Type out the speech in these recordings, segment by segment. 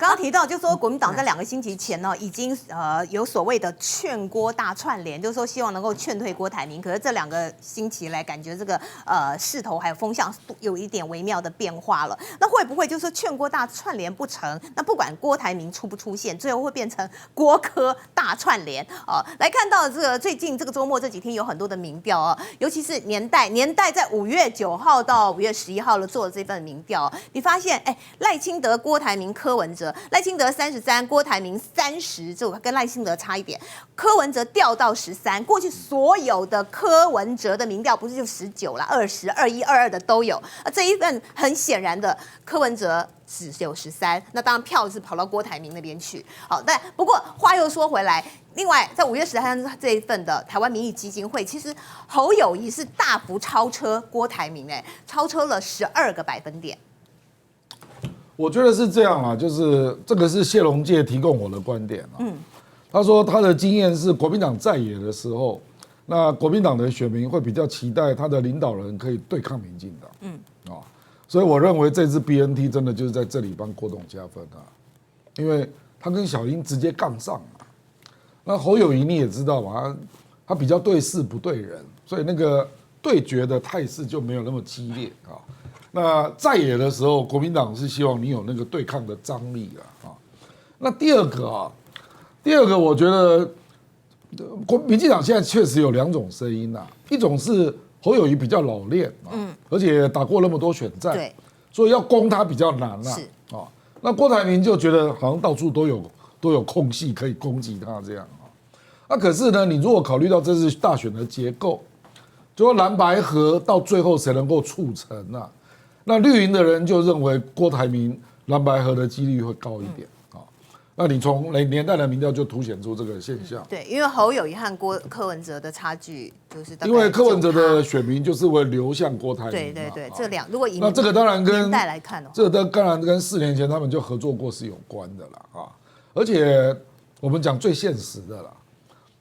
刚刚提到，就说国民党在2个星期前呢，已经有所谓的劝郭大串联，就是说希望能够劝退郭台铭。可是这2个星期来，感觉这个势头还有风向有一点微妙的变化了。那会不会就是说劝郭大串联不成？那不管郭台铭出不出现，最后会变成郭柯大串联来看到这个最近这个周末这几天有很多的民调尤其是年代在5月9号到5月11号了做的这份民调，你发现赖清德、郭台铭、柯文哲。赖清德33，郭台铭30，这跟赖清德差一点。柯文哲掉到13，过去所有的柯文哲的民调不是就19啦，20、21、22的都有。这一份很显然的，柯文哲只有13，那当然票是跑到郭台铭那边去。好，但不过话又说回来，另外在5月13这一份的台湾民意基金会，其实侯友宜是大幅超车郭台铭，超车了12个百分点。我觉得是这样啊，就是这个是谢龙介提供我的观点他说他的经验是国民党在野的时候，那国民党的选民会比较期待他的领导人可以对抗民进党，所以我认为这支 BNT 真的就是在这里帮郭董加分因为他跟小英直接杠上那侯友宜你也知道嘛，他比较对事不对人，所以那个对决的态势就没有那么激烈那在野的时候，国民党是希望你有那个对抗的张力那第二个，我觉得民进党现在确实有2种声音一种是侯友宜比较老练而且打过那么多选战，对，所以要攻他比较难是那郭台铭就觉得好像到处都有空隙可以攻击他这样那可是呢，你如果考虑到这次大选的结构，就说蓝白合到最后谁能够促成那绿营的人就认为郭台铭蓝白合的几率会高一点那你从年代的民调就凸显出这个现象。对，因为侯友宜和柯文哲的差距就是大概9%，因为柯文哲的选民就是会流向郭台铭。对，如果以那这个当然跟年代来看这个当然跟4年前他们就合作过是有关的啦而且我们讲最现实的啦，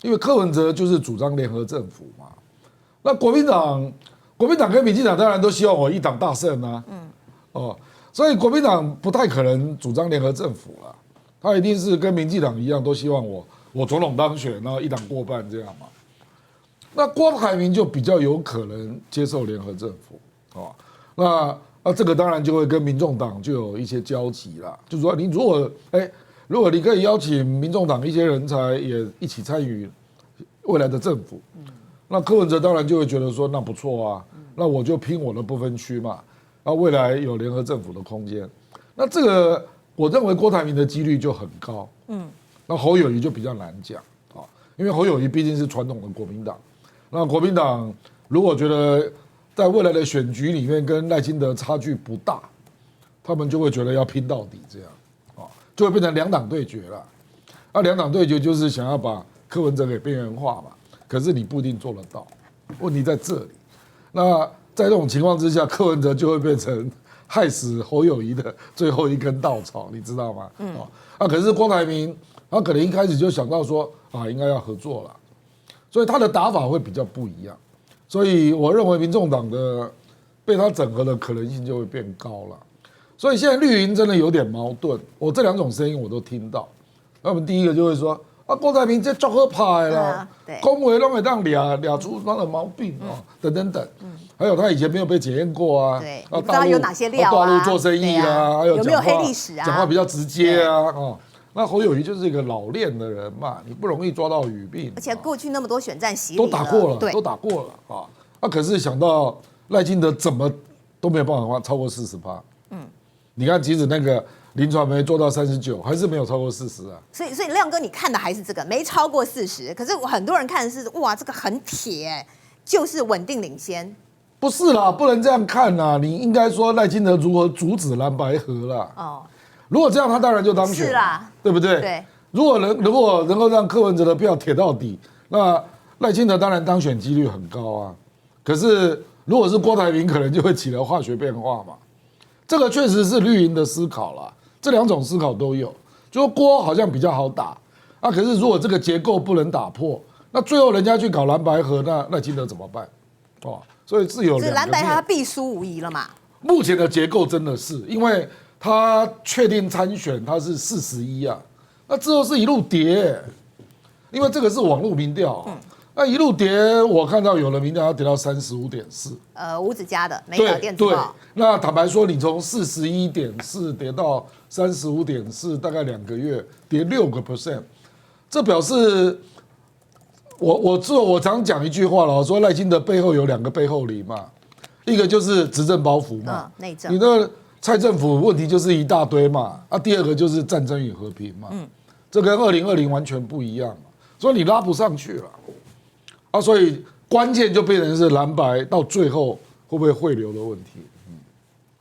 因为柯文哲就是主张联合政府嘛，那国民党跟民进党当然都希望我一党大胜所以国民党不太可能主张联合政府啦，他一定是跟民进党一样，都希望我总统当选，然后一党过半这样嘛。那郭台铭就比较有可能接受联合政府那这个当然就会跟民众党就有一些交集啦，就是说你如果你可以邀请民众党一些人才也一起参与未来的政府，那柯文哲当然就会觉得说那不错那我就拼我的不分区嘛，未来有联合政府的空间。那这个我认为郭台铭的几率就很高，那侯友宜就比较难讲因为侯友宜毕竟是传统的国民党，那国民党如果觉得在未来的选举里面跟赖清德差距不大，他们就会觉得要拼到底这样就会变成2党对决了。2党对决就是想要把柯文哲给边缘化嘛，可是你不一定做得到，问题在这里。那在这种情况之下，柯文哲就会变成害死侯友宜的最后一根稻草，你知道吗？可是郭台铭他可能一开始就想到说应该要合作了，所以他的打法会比较不一样。所以我认为民众党的被他整合的可能性就会变高了。所以现在绿营真的有点矛盾，我这2种声音我都听到。他们第一个就会说郭台铭这作好派啦，恭维都会让俩出他的毛病等等。还有他以前没有被检验过对，不知道有哪些料大陆做生意还有没有黑历史讲话比较直接那侯友宜就是一个老练的人嘛，你不容易抓到语病，而且过去那么多选战洗礼都打过了可是想到赖清德怎么都没有办法超过40%，你看即使那个林传媒做到39%，还是没有超过40%所以亮哥你看的还是这个没超过40%，可是很多人看的是哇这个很铁就是稳定领先。不是啦，不能这样看啦，你应该说赖清德如何阻止蓝白合啦。如果这样，他当然就当选，是啦，对不对？对。如果能够让柯文哲的票铁到底，那赖清德当然当选几率很高可是如果是郭台铭，可能就会起了化学变化嘛。这个确实是绿营的思考啦，这2种思考都有。就说郭好像比较好打可是如果这个结构不能打破，那最后人家去搞蓝白合，那赖清德怎么办？所以是有2个面。蓝白合他必输无疑了嘛。目前的结构真的是因为他确定参选，他是41啊，那之后是一路跌，因为这个是网络民调，那一路跌，我看到有的民调要跌到35.4，吴子嘉的美岛电子报。那坦白说，你从41.4跌到35.4，大概2个月跌6%，这表示我常讲一句话了，我说赖清德背后有2个背后理嘛，一个就是执政包袱嘛，内政，你的蔡政府问题就是一大堆嘛，第二个就是战争与和平嘛，这跟2020完全不一样嘛，所以你拉不上去了，所以关键就变成是蓝白到最后会不会汇流的问题。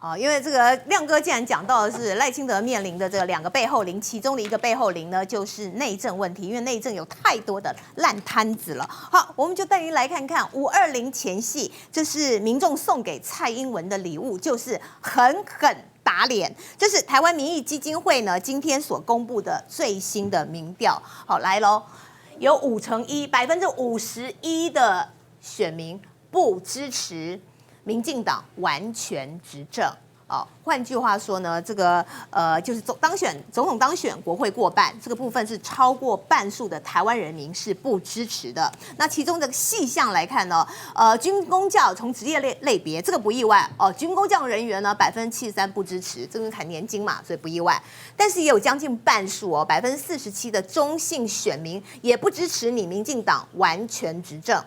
好，因为这个亮哥既然讲到的是赖清德面临的这个2个背后灵，其中的一个背后灵呢，就是内政问题，因为内政有太多的烂摊子了。好，我们就带您来看看520前夕，这是民众送给蔡英文的礼物，就是狠狠打脸。这是台湾民意基金会呢今天所公布的最新的民调。好，来喽，有51%的选民不支持民进党完全执政。换句话说呢，这个就是总统当选，国会过半，这个部分是超过半数的台湾人民是不支持的。那其中的细项来看呢，军公教从职业类别，这个不意外军公教人员呢73%不支持，这个砍年金嘛，所以不意外。但是也有将近半数47%的中性选民也不支持你民进党完全执政。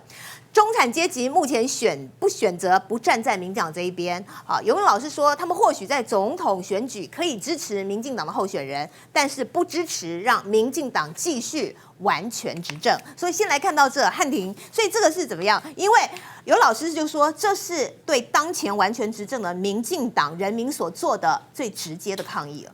中产阶级目前选择不站在民进党这一边。好，尤文老师说，他们或许在总统选举可以支持民进党的候选人，但是不支持让民进党继续完全执政。所以先来看到这，汉庭，所以这个是怎么样？因为有老师就说，这是对当前完全执政的民进党人民所做的最直接的抗议了。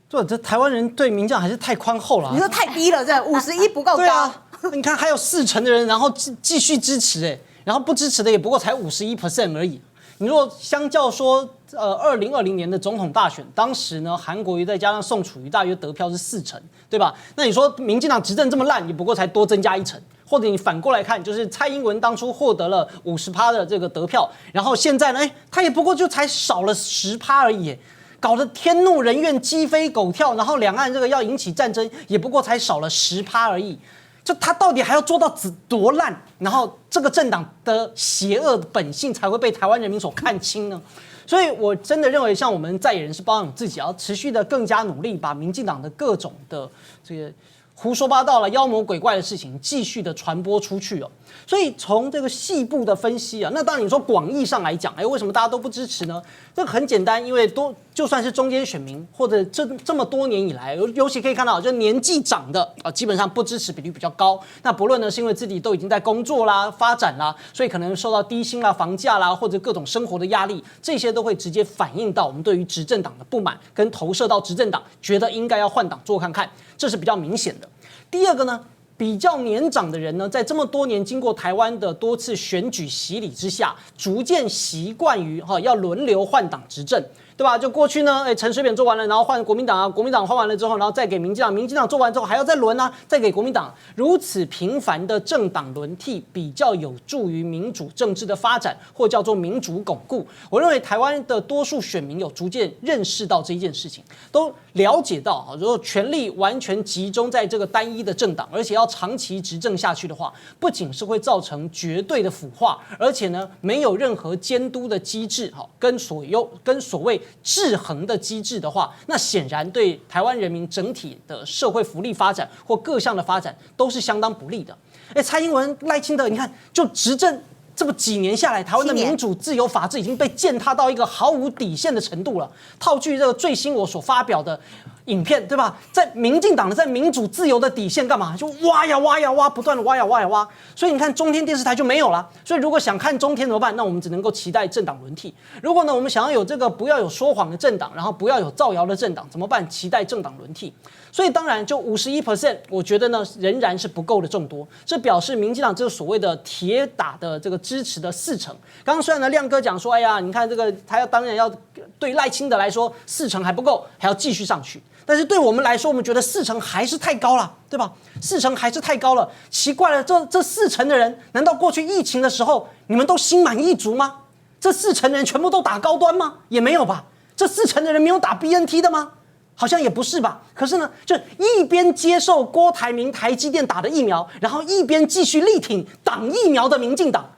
这台湾人对民进党还是太宽厚了。你说太低了，这51不够高。对啊，你看还有40%的人，然后继续支持，然后不支持的也不过才51% 而已。你如果相较说，2020年的总统大选，当时呢韩国瑜再加上宋楚瑜大约得票是4%，对吧？那你说民进党执政这么烂，也不过才多增加1%。或者你反过来看，就是蔡英文当初获得了50%的这个得票，然后现在呢，他也不过就才少了10%而已。搞得天怒人怨，鸡飞狗跳，然后两岸这个要引起战争，也不过才少了10%而已。就他到底还要做到多烂，然后这个政党的邪恶的本性才会被台湾人民所看清呢？所以我真的认为，像我们在野人士，包括我自己，要持续的更加努力，把民进党的各种的这个胡说八道了、妖魔鬼怪的事情继续的传播出去。所以从这个细部的分析那当然你说广义上来讲，为什么大家都不支持呢？这个很简单，因为就算是中间选民，或者这么多年以来，尤其可以看到，就年纪长的基本上不支持比率比较高。那不论呢是因为自己都已经在工作啦、发展啦，所以可能受到低薪啦、房价啦，或者各种生活的压力，这些都会直接反映到我们对于执政党的不满，跟投射到执政党，觉得应该要换党做看看，这是比较明显的。第二个呢，比较年长的人呢，在这么多年经过台湾的多次选举洗礼之下，逐渐习惯于要轮流换党执政，对吧？就过去呢，陈水扁做完了，然后换国民党国民党换完了之后，然后再给民进党，民进党做完之后还要再轮再给国民党，如此频繁的政党轮替，比较有助于民主政治的发展，或叫做民主巩固。我认为台湾的多数选民有逐渐认识到这一件事情，都了解到如果权力完全集中在这个单一的政党，而且要长期执政下去的话，不仅是会造成绝对的腐化，而且呢没有任何监督的机制，跟所谓制衡的机制的话，那显然对台湾人民整体的社会福利发展或各项的发展都是相当不利的。蔡英文、赖清德，你看就执政这么几年下来，台湾的民主、自由、法治已经被践踏到一个毫无底线的程度了。套句这个最新我所发表的影片，对吧？在民进党的在民主自由的底线干嘛？就挖呀挖呀挖，不断的挖呀挖呀挖。所以你看中天电视台就没有了。所以如果想看中天怎么办？那我们只能够期待政党轮替。如果呢我们想要有这个不要有说谎的政党，然后不要有造谣的政党，怎么办？期待政党轮替。所以当然就51%，我觉得呢仍然是不够的众多。这表示民进党这个所谓的铁打的这个支持的40%。刚刚虽然呢亮哥讲说，哎呀，你看这个他当然要对赖清德来说40%还不够，还要继续上去。但是对我们来说，我们觉得40%还是太高了，对吧？40%还是太高了。奇怪了，这40%的人，难道过去疫情的时候你们都心满意足吗？这40%的人全部都打高端吗？也没有吧。这40%的人没有打 BNT 的吗？好像也不是吧。可是呢，就一边接受郭台铭台积电打的疫苗，然后一边继续力挺挡疫苗的民进党，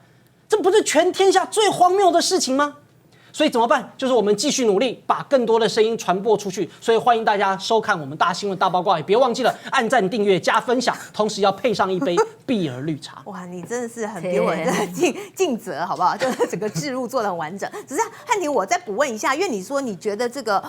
这不是全天下最荒谬的事情吗？所以怎么办？就是我们继续努力，把更多的声音传播出去。所以欢迎大家收看我们大新闻大报告，也别忘记了按赞、订阅、加分享，同时要配上一杯碧尔绿茶。哇，你真的是很比我尽责，好不好？就是整个置入做得很完整。只是汉庭，我再补问一下，因为你说你觉得这个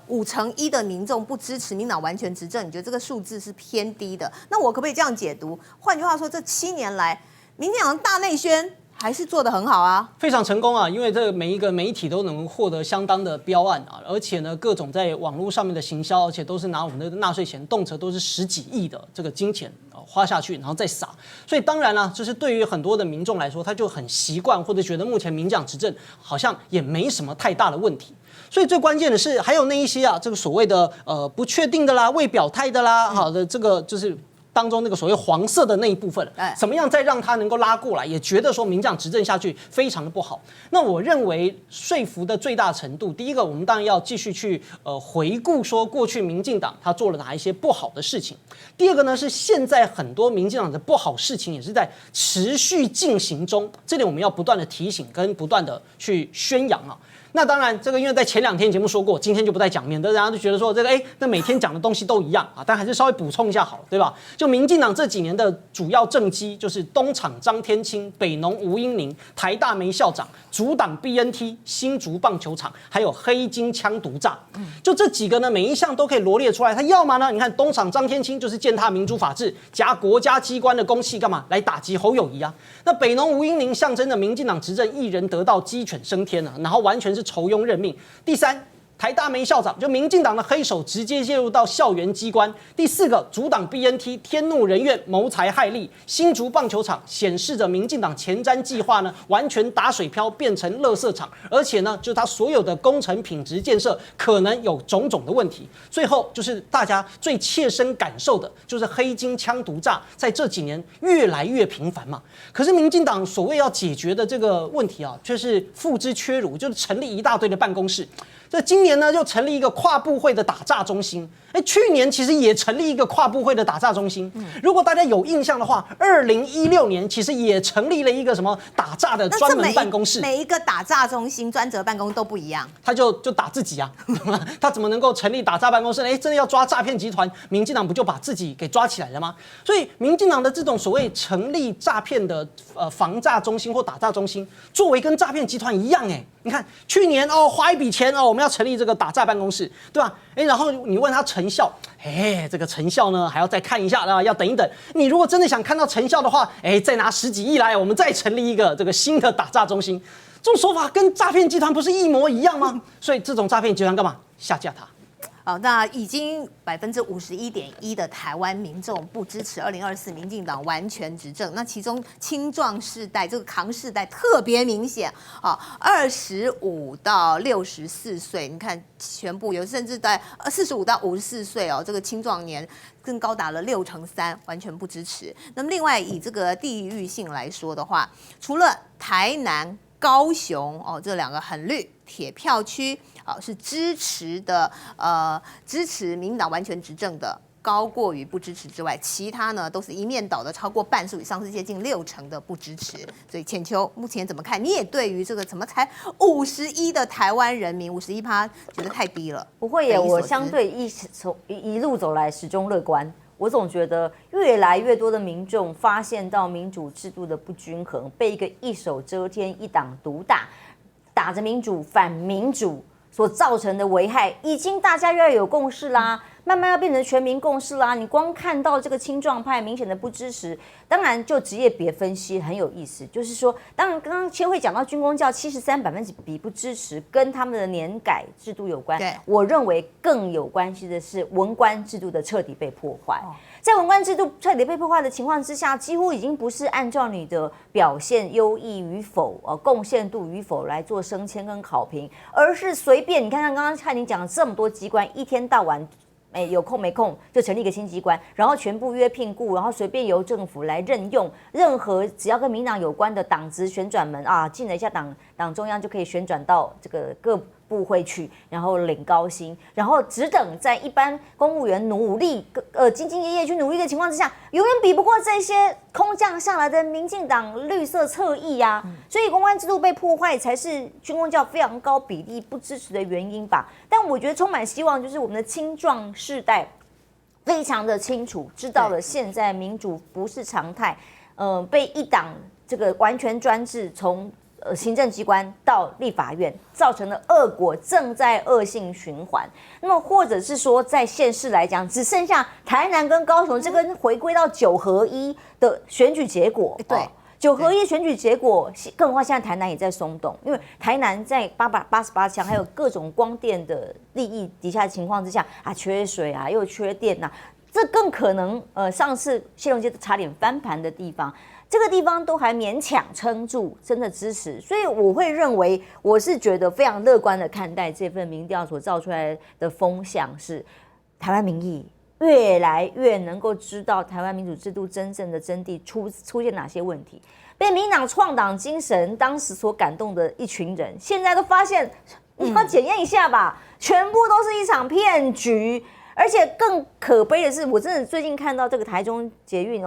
51%的民众不支持民党完全执政，你觉得这个数字是偏低的？那我可不可以这样解读？换句话说，这7年来，民进党大内宣还是做得很好啊，非常成功啊！因为这每一个媒体都能获得相当的标案啊，而且呢，各种在网络上面的行销，而且都是拿我们的纳税钱，动辄都是10几亿的这个金钱花下去，然后再撒。所以当然啦，就是对于很多的民众来说，他就很习惯，或者觉得目前民党执政好像也没什么太大的问题。所以最关键的是，还有那一些啊，这个所谓的不确定的啦、未表态的啦，好的这个就是当中那个所谓黄色的那一部分，怎么样再让他能够拉过来，也觉得说民进党执政下去非常的不好。那我认为说服的最大程度，第一个，我们当然要继续去回顾说过去民进党他做了哪一些不好的事情。第二个呢，是现在很多民进党的不好事情也是在持续进行中，这点我们要不断的提醒跟不断的去宣扬啊。那当然，这个因为在前2天节目说过，今天就不再讲，免得大家就觉得说这个那每天讲的东西都一样啊。但还是稍微补充一下好了，对吧？就民进党这几年的主要政绩，就是东厂张天青、北农吴英宁、台大梅校长、阻挡 BNT、新竹棒球场，还有黑金枪毒诈。就这几个呢，每一项都可以罗列出来。他要么呢，你看东厂张天青就是践踏民主法治，夹国家机关的公器，干嘛来打击侯友宜啊？那北农吴英宁象征着民进党执政一人得道鸡犬升天啊，然后完全是酬庸任命。第三，台大梅校长就民进党的黑手直接介入到校园机关。第4个，阻挡 BNT， 天怒人怨，谋财害利。新竹棒球场显示着民进党前瞻计划呢，完全打水漂，变成垃圾场，而且呢，就是它所有的工程品质建设可能有种种的问题。最后就是大家最切身感受的，就是黑金枪毒诈，在这几年越来越频繁嘛。可是民进党所谓要解决的这个问题啊，却是付之阙如，就是成立一大堆的办公室。这今年呢，就成立一个跨部会的打诈中心。去年其实也成立一个跨部会的打诈中心。如果大家有印象的话，2016年其实也成立了一个什么打诈的专门办公室。每一个打诈中心专责办公都不一样，他就打自己啊，他怎么能够成立打诈办公室？真的要抓诈骗集团，民进党不就把自己给抓起来了吗？所以民进党的这种所谓成立诈骗的防诈中心或打诈中心，作为跟诈骗集团一样，你看去年花一笔钱我们要成立这个打诈办公室，对吧？然后你问他成效，这个成效呢还要再看一下，要等一等。你如果真的想看到成效的话，再拿10几亿来，我们再成立一个这个新的打诈中心。这种说法跟诈骗集团不是一模一样吗？所以这种诈骗集团干嘛下架它？好，那已经51.1%的台湾民众不支持2024民进党完全执政，那其中青壮世代这个扛世代特别明显啊，25到64岁，你看全部有甚至在45到54岁这个青壮年更高达了63%，完全不支持。那么另外以这个地域性来说的话，除了台南、高雄这2个很绿铁票区是支持的，支持民进党完全执政的高过于不支持之外，其他呢都是一面倒的，超过半数以上，是接近60%的不支持。所以浅秋目前怎么看？你也对于这个怎么才51%的台湾人民51%觉得太低了？不会耶，我相对一路走来始终乐观。我总觉得越来越多的民众发现到民主制度的不均衡，被一个一手遮天、一党独大，打着民主反民主所造成的危害，已经大家越来越有共识啦，慢慢要变成全民共识啦。你光看到这个青壮派明显的不支持，当然就职业别分析很有意思，就是说，当然刚刚千惠讲到军公教73%不支持，跟他们的年改制度有关。对，我认为更有关系的是文官制度的彻底被破坏。在文官制度彻底被破坏的情况之下，几乎已经不是按照你的表现优异与否、贡献度与否来做升迁跟考评，而是随便你看看刚刚汉宁讲了这么多机关，一天到晚有空没空就成立一个新机关，然后全部约聘雇，然后随便由政府来任用，任何只要跟民党有关的党职旋转门进了一下党中央就可以旋转到这个各部会去，然后领高薪，然后只等在一般公务员努力兢兢业业去努力的情况之下，永远比不过这些空降下来的民进党绿色侧翼呀。所以公关制度被破坏，才是军公教非常高比例不支持的原因吧。但我觉得充满希望，就是我们的青壮世代非常的清楚，知道了现在民主不是常态，被一党这个完全专制从行政机关到立法院，造成的恶果正在恶性循环。那么，或者是说，在县市来讲，只剩下台南跟高雄，这跟回归到9合1的选举结果。对，9合1选举结果，更何况现在台南也在松动，因为台南在88枪还有各种光电的利益底下的情况之下啊，缺水啊，又缺电呐、这更可能上次谢龙介差点翻盘的地方。这个地方都还勉强撑住，真的支持，所以我会认为，我是觉得非常乐观的看待这份民调所造出来的风向，是台湾民意越来越能够知道台湾民主制度真正的真谛出现哪些问题。被民进党创党精神当时所感动的一群人，现在都发现你要检验一下吧，全部都是一场骗局。而且更可悲的是，我真的最近看到这个台中捷运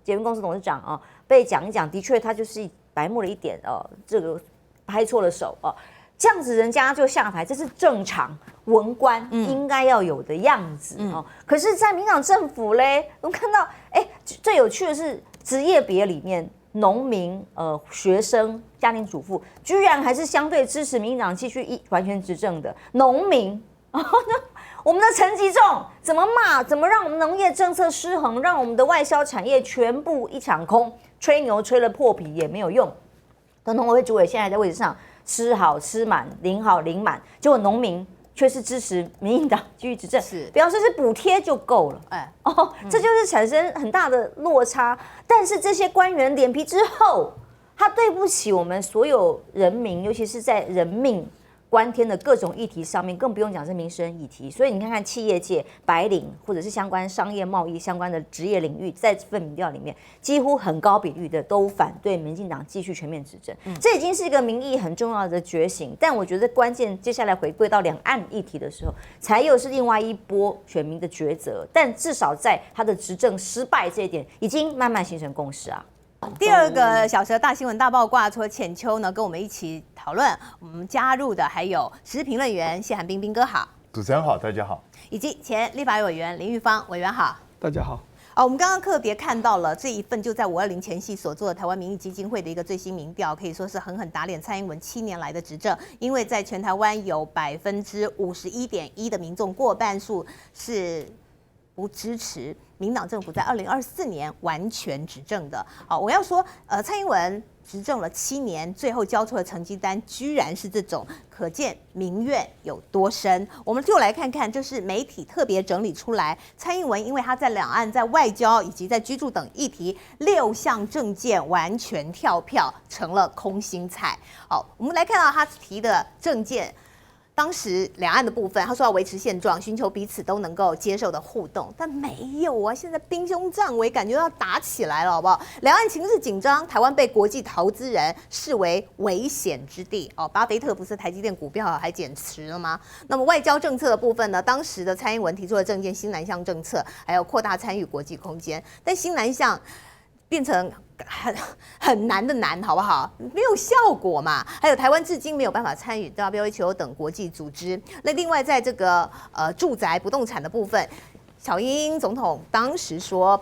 捷运公司董事长被讲一讲，的确他就是白目了一点这个拍错了手这样子人家就下台，这是正常文官应该要有的样子可是，在民党政府嘞，我们看到最有趣的是职业别里面，农民、学生、家庭主妇，居然还是相对支持民进党继续完全执政的农民。我们的陈吉仲怎么骂？怎么让我们农业政策失衡？让我们的外销产业全部一场空？吹牛吹了破皮也没有用。等农委会主委现在在位置上吃好吃满，领好领满，结果农民却是支持民进党继续执政，表示是补贴就够了。这就是产生很大的落差。但是这些官员脸皮之厚，他对不起我们所有人民，尤其是在人命关天的各种议题上面，更不用讲是民生议题。所以你看看企业界、白领或者是相关商业贸易相关的职业领域，在这份民调里面，几乎很高比率的都反对民进党继续全面执政。这已经是一个民意很重要的觉醒。但我觉得关键接下来回归到两岸议题的时候，才又是另外一波选民的抉择。但至少在他的执政失败这一点，已经慢慢形成共识啊。第二个小时的大新闻大爆卦，除了浅秋呢跟我们一起讨论，我们加入的还有时事评论员谢寒冰冰哥好，主持人好，大家好，以及前立法委员林玉芳委员好，大家好。我们刚刚特别看到了这一份就在520前夕所做的台湾民意基金会的一个最新民调，可以说是狠狠打脸蔡英文7年来的执政，因为在全台湾有51.1%的民众，过半数是不支持民党政府在2024年完全执政的。我要说，蔡英文执政了7年，最后交出的成绩单居然是这种，可见民怨有多深。我们就来看看，这是媒体特别整理出来，蔡英文因为他在两岸、在外交以及在居住等议题6项政见完全跳票，成了空心菜。我们来看到他提的政见。当时两岸的部分，他说要维持现状，寻求彼此都能够接受的互动，但没有啊！现在兵凶战危，感觉要打起来了，好不好？两岸情势紧张，台湾被国际投资人视为危险之地。巴菲特不是台积电股票还减持了吗？那么外交政策的部分呢？当时的蔡英文提出的政见新南向政策，还有扩大参与国际空间，但新南向变成很难的难，好不好？没有效果嘛。还有台湾至今没有办法参与 WHO 等国际组织。那另外在这个住宅不动产的部分，小英总统当时说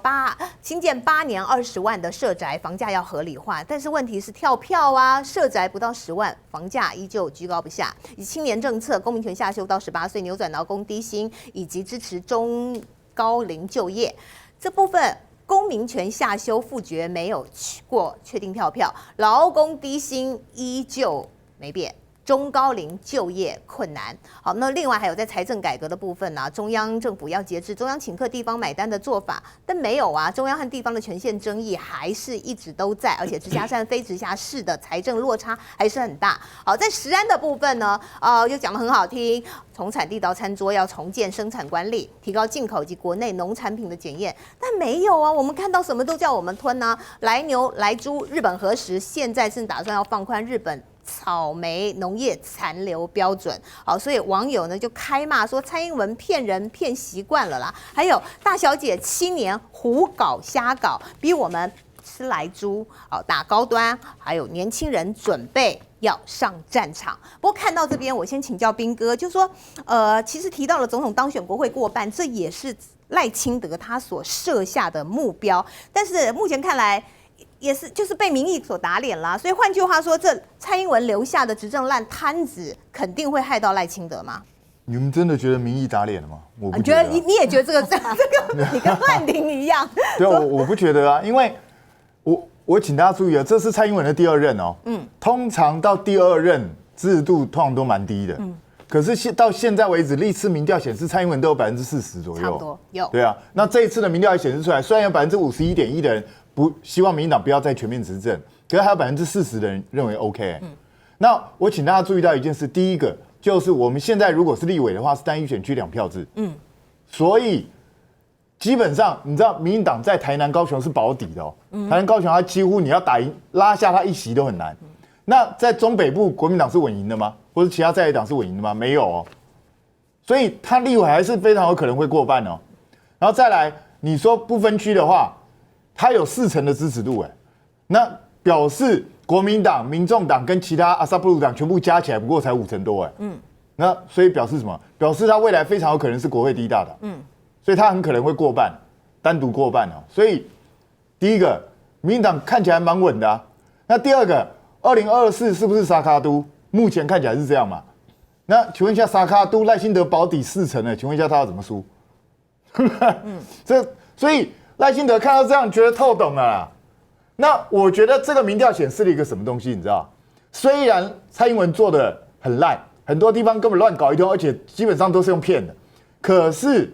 新建8年20万的社宅房价要合理化，但是问题是跳票啊，社宅不到10万，房价依旧居高不下。以青年政策，公民权下修到18岁，扭转劳工低薪，以及支持中高龄就业这部分。公民权下修复决没有过确定跳票，劳工低薪依旧没变，中高龄就业困难。好，那另外还有在财政改革的部分呢，中央政府要节制中央请客地方买单的做法，但没有啊，中央和地方的权限争议还是一直都在，而且直辖市、非直辖市的财政落差还是很大。好，在食安的部分呢，又讲得很好听。从产地到餐桌要重建生产管理，提高进口及国内农产品的检验，但没有啊！我们看到什么都叫我们吞啊，来牛来猪，日本核实，现在是打算要放宽日本草莓农业残留标准。好，所以网友呢就开骂说蔡英文骗人骗习惯了啦。还有大小姐7年胡搞瞎搞，逼我们吃来猪，打高端，还有年轻人准备要上战场。不过看到这边，我先请教彬哥，就说其实提到了总统当选国会过半，这也是赖清德他所设下的目标，但是目前看来也是就是被民意所打脸啦。所以换句话说，这蔡英文留下的执政烂摊子，肯定会害到赖清德吗？你们真的觉得民意打脸了吗？我不觉得你也觉得这个你跟烂庭一样？对啊，我不觉得啊，因为我请大家注意啊，这是蔡英文的第2任哦。通常到第2任制度通常都蛮低的。可是到现在为止，历次民调显示蔡英文都有40%左右，差不多有。对啊，那这一次的民调也显示出来，虽然有51.1%的人不希望民进党不要再全面执政，可是还有40%的人认为 OK。那我请大家注意到一件事，第一个就是我们现在如果是立委的话，是单一选区2票制。所以基本上你知道，民进党在台南、高雄是保底的哦。台南、高雄，他几乎你要打赢、拉下他1席都很难。那在中北部，国民党是稳赢的吗？或者其他在野党是稳赢的吗？没有哦。所以他立委还是非常有可能会过半哦。然后再来，你说不分区的话，他有40%的支持度，那表示国民党、民众党跟其他阿萨布鲁党全部加起来不过才50%多，那所以表示什么？表示他未来非常有可能是国会第1大党，所以他很可能会过半，单独过半哦。所以第一个，民进党看起来蛮稳的啊。那第二个，2024是不是沙卡都？目前看起来是这样嘛？那请问一下，沙卡都赖清德保底40%呢？请问一下他要怎么输？所以赖清德看到这样觉得透懂了啦。那我觉得这个民调显示了一个什么东西，你知道？虽然蔡英文做的很烂，很多地方根本乱搞一通，而且基本上都是用骗的，可是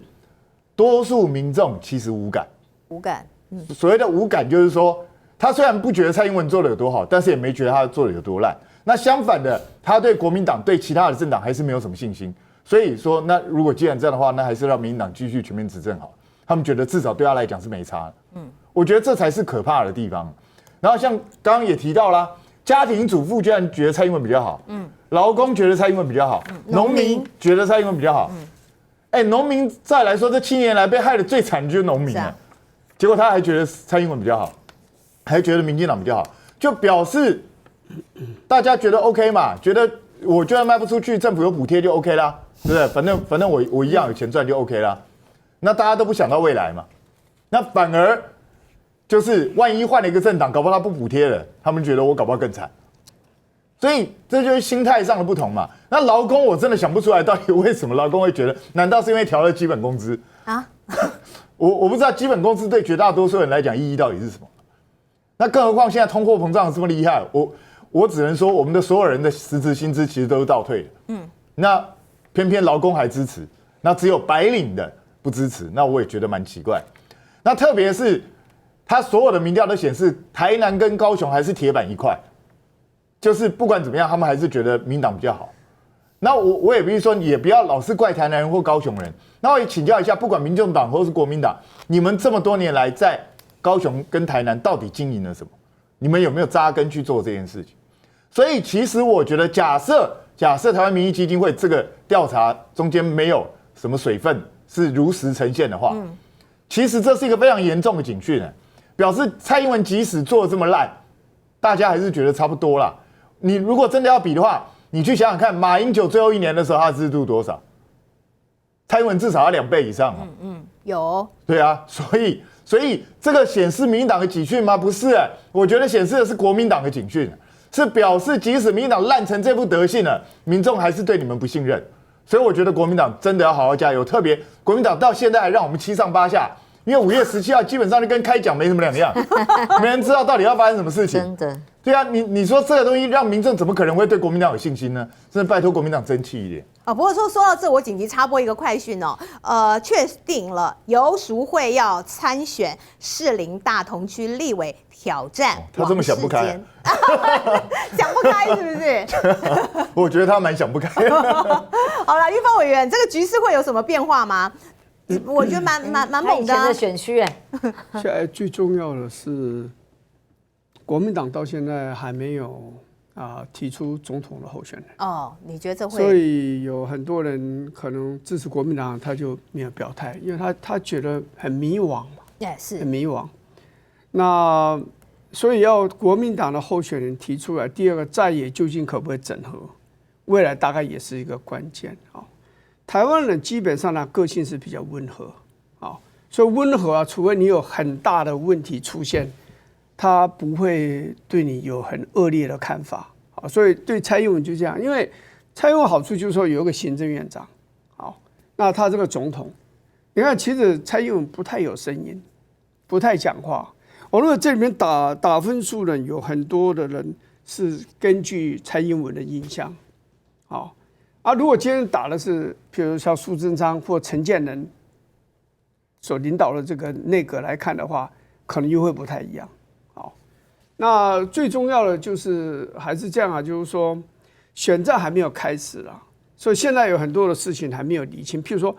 多数民众其实无感。无感。所谓的无感，就是说他虽然不觉得蔡英文做的有多好，但是也没觉得他做的有多烂。那相反的，他对国民党、对其他的政党还是没有什么信心。所以说，那如果既然这样的话，那还是让民进党继续全面执政好。他们觉得至少对他来讲是没差的。我觉得这才是可怕的地方。然后像刚刚也提到啦，家庭主妇居然觉得蔡英文比较好，劳工觉得蔡英文比较好，农民觉得蔡英文比较好。农民再来说，这7年来被害的最惨就是农民了，结果他还觉得蔡英文比较好，还觉得民进党比较好，就表示大家觉得 OK 嘛，觉得我就算卖不出去，政府有补贴就 OK 啦，对不对？反正我一样有钱赚就 OK 啦。那大家都不想到未来嘛，那反而就是万一换了一个政党，搞不好他不补贴了，他们觉得我搞不好更惨。所以这就是心态上的不同嘛。那劳工我真的想不出来，到底为什么劳工会觉得？难道是因为调了基本工资啊？我不知道基本工资对绝大多数人来讲意义到底是什么。那更何况现在通货膨胀这么厉害，我只能说我们的所有人的实质薪资其实都是倒退的。那偏偏劳工还支持，那只有白领的不支持，那我也觉得蛮奇怪。那特别是他所有的民调都显示，台南跟高雄还是铁板一块，就是不管怎么样，他们还是觉得民党比较好。那我也必须说，也不要老是怪台南人或高雄人。那我也请教一下，不管民众党或是国民党，你们这么多年来在高雄跟台南到底经营了什么？你们有没有扎根去做这件事情？所以其实我觉得，假设台湾民意基金会这个调查中间没有什么水分是如实呈现的话，其实这是一个非常严重的警讯，表示蔡英文即使做得这么烂，大家还是觉得差不多啦。你如果真的要比的话，你去想想看，马英九最后1年的时候，他的支持度多少？蔡英文至少要2倍以上。有。对啊，所以这个显示民进党的警讯吗？不是，我觉得显示的是国民党的警讯，是表示即使民进党烂成这副德性了，民众还是对你们不信任。所以我觉得国民党真的要好好加油，特别国民党到现在还让我们7上8下，因为5月17号基本上就跟开讲没什么两样，没人知道到底要发生什么事情。真的。对啊，你说这个东西让民众怎么可能会对国民党有信心呢？真的拜托国民党争气一点。不过说到这，我紧急插播一个快讯哦，确定了游淑慧要参选士林大同区立委挑战他这么想不开，想不开是不是？我觉得他蛮想不开。好了，玉芳委员，这个局势会有什么变化吗？我觉得蛮猛的。他以前的选区现在最重要的是，国民党到现在还没有提出总统的候选人。哦，你觉得这会？所以有很多人可能支持国民党，他就没有表态，因为他觉得很迷惘嘛，是很迷惘。那所以要国民党的候选人提出来。第二个，在野究竟可不可以整合，未来大概也是一个关键啊。台湾人基本上呢个性是比较温和啊，所以温和啊，除非你有很大的问题出现，他不会对你有很恶劣的看法。好，所以对蔡英文就这样，因为蔡英文好处就是说有一个行政院长，好，那他这个总统，你看其实蔡英文不太有声音，不太讲话。我认为这里面打分数的有很多的人是根据蔡英文的印象，好啊，如果今天打的是比如像苏贞昌或陈建仁所领导的这个内阁来看的话，可能又会不太一样。好，那最重要的就是还是这样啊，就是说选战还没有开始啦，所以现在有很多的事情还没有理清，譬如说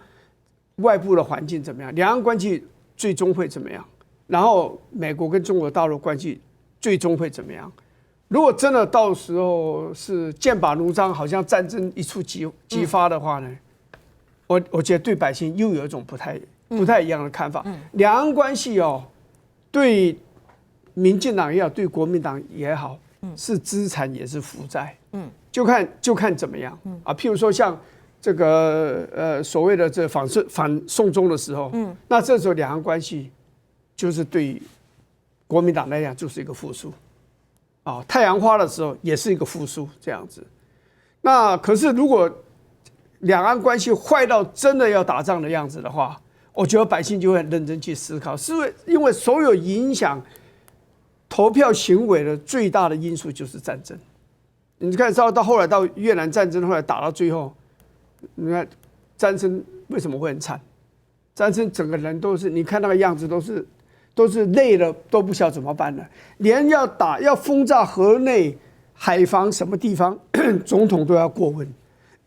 外部的环境怎么样，两岸关系最终会怎么样，然后美国跟中国大陆关系最终会怎么样。如果真的到时候是剑拔弩张，好像战争一触即发的话呢，我觉得对百姓又有一种不太一样的看法。两岸关系哦，对民进党也好，对国民党也好，是资产也是负债，就看怎么样啊。譬如说像这个所谓的这反送中的时候，那这时候两岸关系就是对国民党来讲就是一个负数。啊，太阳花的时候也是一个负数这样子。那可是如果两岸关系坏到真的要打仗的样子的话，我觉得百姓就会很认真去思考，是因为所有影响投票行为的最大的因素就是战争。你看到后来到越南战争，后来打到最后，你看战争为什么会很惨？战争整个人都是，你看那个样子都是累了，都不晓得怎么办了。连要轰炸河内、海防什么地方，总统都要过问，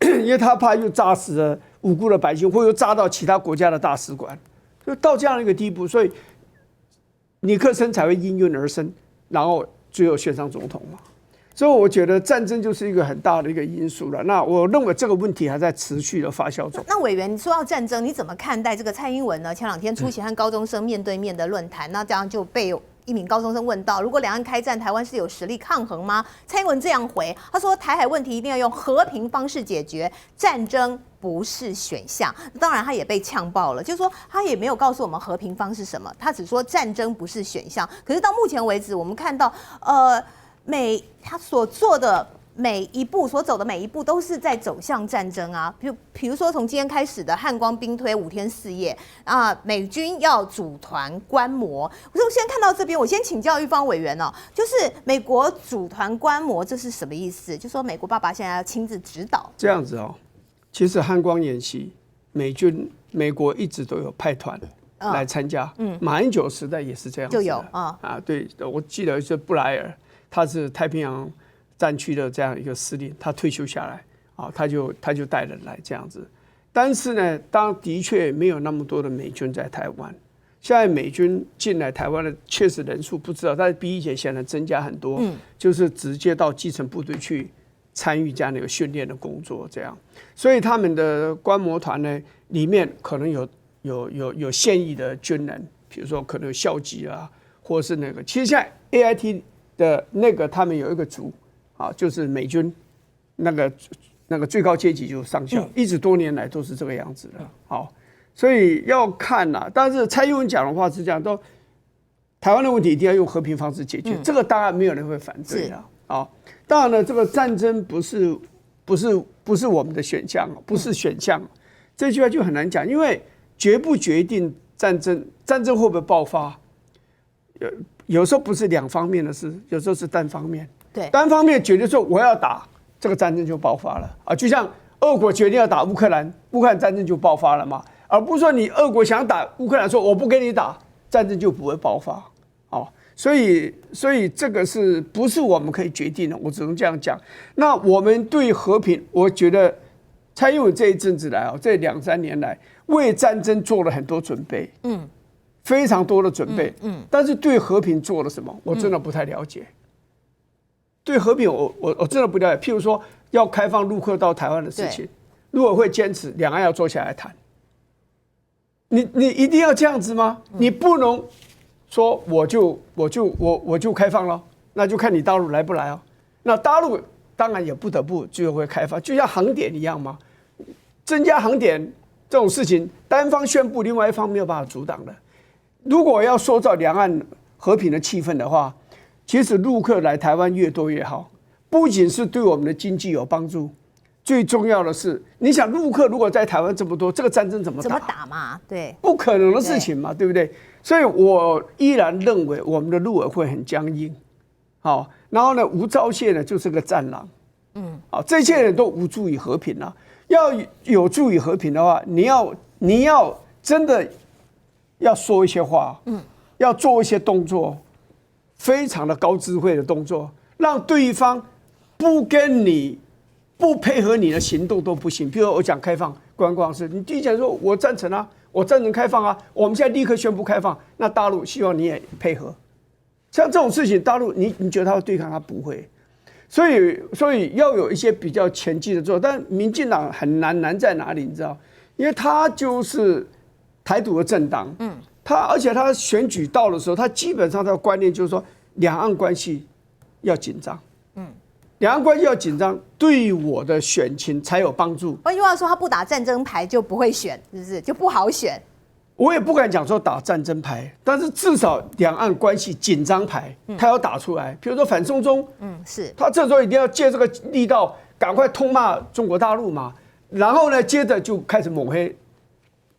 因为他怕又炸死了无辜的百姓，或又炸到其他国家的大使馆，就到这样一个地步，所以尼克森才会应运而生，然后最后选上总统嘛。所以我觉得战争就是一个很大的一个因素了。那我认为这个问题还在持续的发酵中。那委员，你说到战争，你怎么看待这个蔡英文呢？前2天出席和高中生面对面的论坛，那这样就被一名高中生问到，如果两岸开战，台湾是有实力抗衡吗？蔡英文这样回，他说台海问题一定要用和平方式解决，战争不是选项。当然他也被呛爆了，就是说他也没有告诉我们和平方是什么，他只说战争不是选项。可是到目前为止，我们看到他所做的每一步，所走的每一步都是在走向战争啊。比如说从今天开始的汉光兵推5天4夜啊，美军要组团观摩。我先看到这边，我先请教玉芳委员哦，就是美国组团观摩这是什么意思？就说美国爸爸现在要亲自指导这样子哦。其实汉光演习，美国一直都有派团来参加，马英九时代也是这样子的，就有对，我记得是布莱尔。他是太平洋战区的这样一个司令，他退休下来啊，他就带人来这样子。但是呢，的确没有那么多的美军在台湾。现在美军进来台湾的确实人数不知道，但是比以前显然增加很多，就是直接到基层部队去参与这样的一个训练的工作，这样。所以他们的观摩团呢，里面可能有现役的军人，比如说可能有校级啊，或是那个。其实现在 AIT 的那个他们有一个组啊，就是美军那个最高阶级就是上校，一直多年来都是这个样子的。好，所以要看啦。但是蔡英文讲的话是这样，都台湾的问题一定要用和平方式解决，这个当然没有人会反对啦。啊，当然了，这个战争不是我们的选项，不是选项。这句话就很难讲，因为决不决定战争会不会爆发，有时候不是两方面的事，有时候是单方面。对，单方面决定说我要打，这个战争就爆发了啊！就像俄国决定要打乌克兰，乌克兰战争就爆发了嘛，而不是说你俄国想打乌克兰，说我不跟你打，战争就不会爆发。哦，所以这个是不是我们可以决定的？我只能这样讲。那我们对和平，我觉得蔡英文这一阵子来这2、3年来为战争做了很多准备。非常多的准备，但是对和平做了什么，我真的不太了解。对和平我真的不了解。譬如说要开放陆客到台湾的事情，陆委会坚持两岸要坐下来谈。你一定要这样子吗？你不能说我就开放了，那就看你大陆来不来哦。那大陆当然也不得不最后会开放，就像航点一样嘛。增加航点这种事情，单方宣布，另外一方没有办法阻挡的。如果要塑造两岸和平的气氛的话，其实陆客来台湾越多越好，不仅是对我们的经济有帮助，最重要的是，你想陆客如果在台湾这么多，这个战争怎么打嘛？对，不可能的事情嘛，对不对？所以我依然认为我们的陆委会很僵硬，好，然后呢，吴钊燮呢就是个战狼，好，这些人都无助于和平了。要有助于和平的话，你要真的要说一些话，要做一些动作，非常的高智慧的动作，让对方不配合你的行动都不行。譬如我讲开放观光是，你第一讲说我赞成啊，我赞成开放啊，我们现在立刻宣布开放，那大陆希望你也配合。像这种事情，大陆你觉得他会对抗，他不会。所以要有一些比较前进的做，但民进党很难在哪里？你知道，因为他就是台独的政党，而且他选举到的时候，他基本上他的观念就是说，两岸关系要紧张，两岸关系要紧张，对我的选情才有帮助。换句话说，他不打战争牌就不会选，是不是就不好选？我也不敢讲说打战争牌，但是至少两岸关系紧张牌，他要打出来。比如说反送中，是他这时候一定要借这个力道，赶快痛骂中国大陆嘛。然后呢，接着就开始抹黑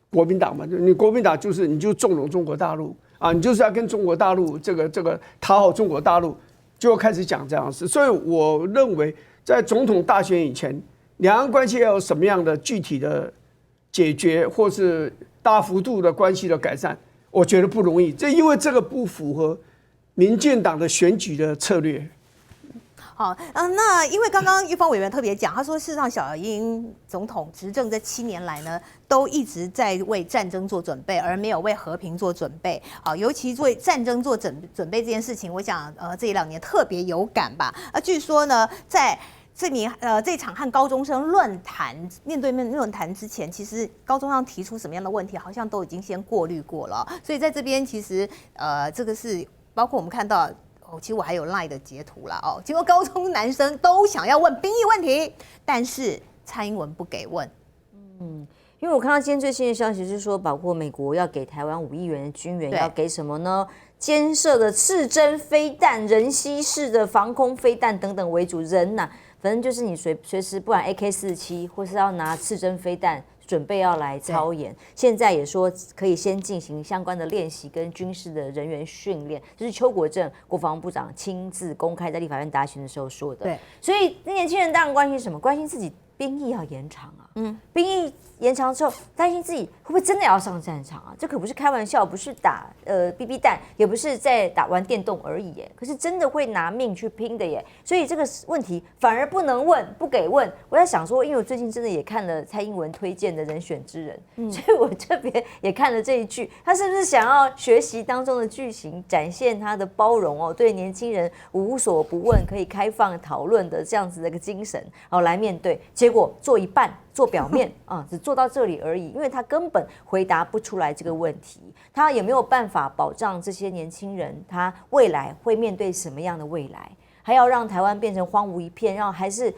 国民党嘛。你国民党就是你就纵容中国大陆啊，你就是要跟中国大陆这个讨好中国大陆，就开始讲这样的事。所以我认为，在总统大选以前，两岸关系要有什么样的具体的解决，或是大幅度的关系的改善，我觉得不容易。因为这个不符合民进党的选举的策略。好，那因为刚刚玉芳委员特别讲，他说事实上小英总统执政这7年来呢，都一直在为战争做准备，而没有为和平做准备。好，尤其为战争做准备这件事情，我想这1-2年特别有感吧。据说呢，在这场和高中生面对面论坛之前，其实高中生提出什么样的问题，好像都已经先过滤过了。所以在这边，其实这个是包括我们看到。其实我还有 LINE 的截图啦结果高中男生都想要问兵役问题，但是蔡英文不给问。因为我看到今天最新的消息是说，包括美国要给台湾5亿元的军援，要给什么呢？监射的刺针飞弹、人吸式的防空飞弹等等为主。反正就是你随时不管 AK-47或是要拿刺针飞弹。准备要来操演，现在也说可以先进行相关的练习跟军事的人员训练，这是邱国正国防部长亲自公开在立法院答询的时候说的。对，所以年轻人当然关心什么？关心自己兵役要延长啊，兵役延长之后，担心自己会不会真的要上战场啊？这可不是开玩笑，不是打BB 弹，也不是在玩电动而已耶，可是真的会拿命去拼的耶。所以这个问题反而不能问，不给问。我在想说，因为我最近真的也看了蔡英文推荐的人选之人，所以我这边也看了这一句，他是不是想要学习当中的句型，展现他的包容对年轻人无所不问，可以开放讨论的这样子的一个精神，来面对。结果做一半。做表面只做到这里而已，因为他根本回答不出来这个问题，他也没有办法保障这些年轻人他未来会面对什么样的未来，还要让台湾变成荒芜一片，还是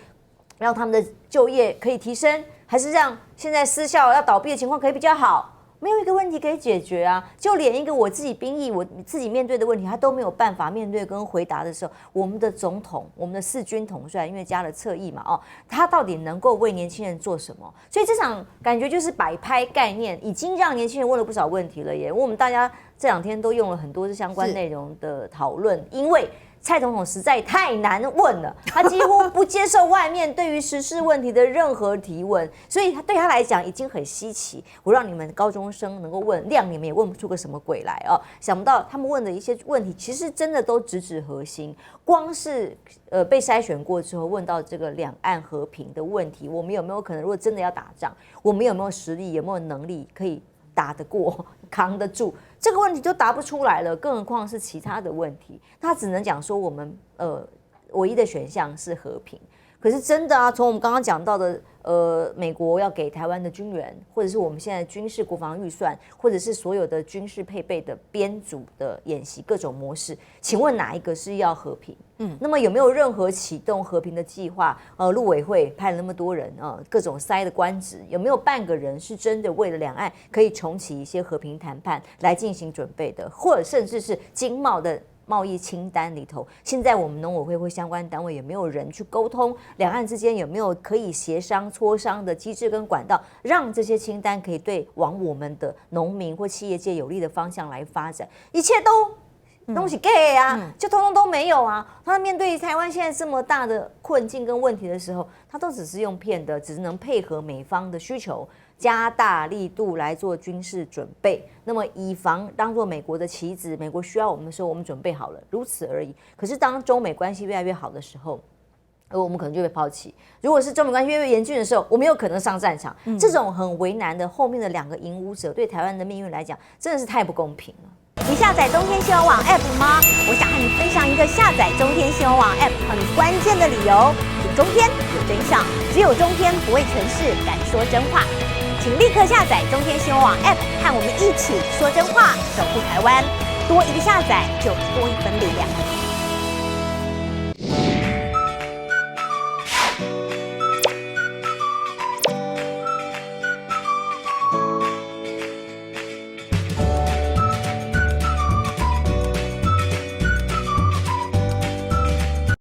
让他们的就业可以提升，还是让现在私校要倒闭的情况可以比较好？没有一个问题可以解决啊！就连一个我自己兵役我自己面对的问题，他都没有办法面对跟回答的时候，我们的总统，我们的4军统帅，因为加了侧翼嘛，他到底能够为年轻人做什么？所以这场感觉就是摆拍概念，已经让年轻人问了不少问题了耶。我们大家这2天都用了很多这相关内容的讨论，因为蔡总统实在太难问了，他几乎不接受外面对于时事问题的任何提问，所以对他来讲已经很稀奇。我让你们高中生能够问，谅你们也问不出个什么鬼来想不到他们问的一些问题，其实真的都直指核心。光是被筛选过之后，问到这个两岸和平的问题，我们有没有可能，如果真的要打仗，我们有没有实力，有没有能力可以打得过、扛得住？这个问题就答不出来了，更何况是其他的问题。他只能讲说我们唯一的选项是和平。可是真的啊，从我们刚刚讲到的，美国要给台湾的军援，或者是我们现在军事国防预算，或者是所有的军事配备的编组的演习各种模式，请问哪一个是要和平？那么有没有任何启动和平的计划？陆委会派了那么多人各种塞的官职，有没有半个人是真的为了两岸可以重启一些和平谈判来进行准备的，或者甚至是经贸的贸易清单里头，现在我们农委会或相关单位有没有人去沟通两岸之间有没有可以协商磋商的机制跟管道，让这些清单可以对往我们的农民或企业界有利的方向来发展？一切东西 gay 啊，就通通都没有啊！他面对台湾现在这么大的困境跟问题的时候，他都只是用骗的，只能配合美方的需求，加大力度来做军事准备，那么以防当做美国的棋子，美国需要我们的时候，我们准备好了，如此而已。可是当中美关系越来越好的时候，我们可能就被抛弃。如果是中美关系越来越严峻的时候，我们有可能上战场。这种很为难的后面的两个引武者，对台湾的命运来讲，真的是太不公平了。你下载中天新闻网 App 吗？我想和你分享一个下载中天新闻网 App 很关键的理由：有中天，有真相，只有中天不畏权势，敢说真话。请立刻下载中天新闻网 App， 和我们一起说真话，守护台湾。多一个下载，就多一分力量。